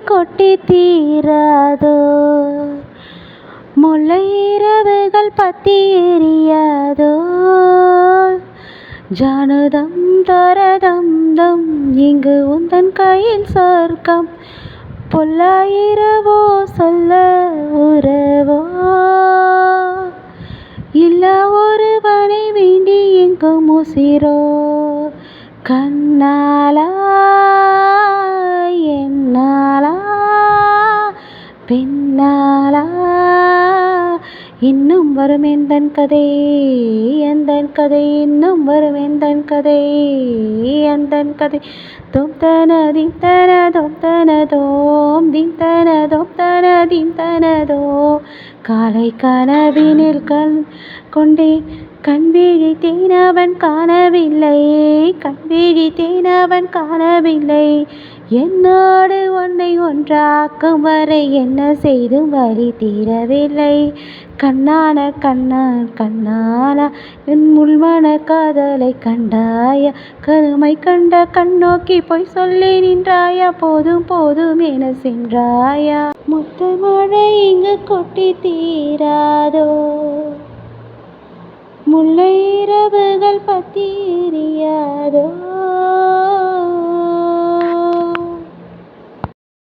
கொட்டி தீராதோ, முல்லை இரவுகள் பத்தி எரியாதோ, ஜானுதம் தரதம் தம் இங்கு உந்தன் கையில் சொர்க்கம், பொல்லாயிரவோ சொல்ல உறவோ, இல்லா ஒருவனை வேண்டி எங்கும் உசிரோ, கண்ணாலா என்னாலா பெண்ணாலா, இன்னும் வரும் எந்தன் கதை எந்தன் கதை, இன்னும் வரும் எந்தன் கதை எந்தன் கதை. தோம் தன தீம் தன தோம் தன தோம் தீம் தன தோம் தன தீம் தன தோ, காலை கனவினில் கொண்டேன் கண் விழித்தேன் அவன் காணவில்லை, கண் விழித்தேன் அவன் காணவில்லை, என்னோடு உன்னை ஒன்றாக்கும் வரை என்ன செய்தும் வழி தீரவில்லை, கண்ணான கண்ணான் கண்ணானா என் முள்மன காதலை கண்டாயா, கருமை கண்ட கண்ணோக்கி பொய் சொல்லி நின்றாயா, போதும் போதும் என சென்றாயா, முத்த மழை இங்கு கொட்டி தீராதோ, முல்லை இரவுகள் பத்தி எரியாதோ.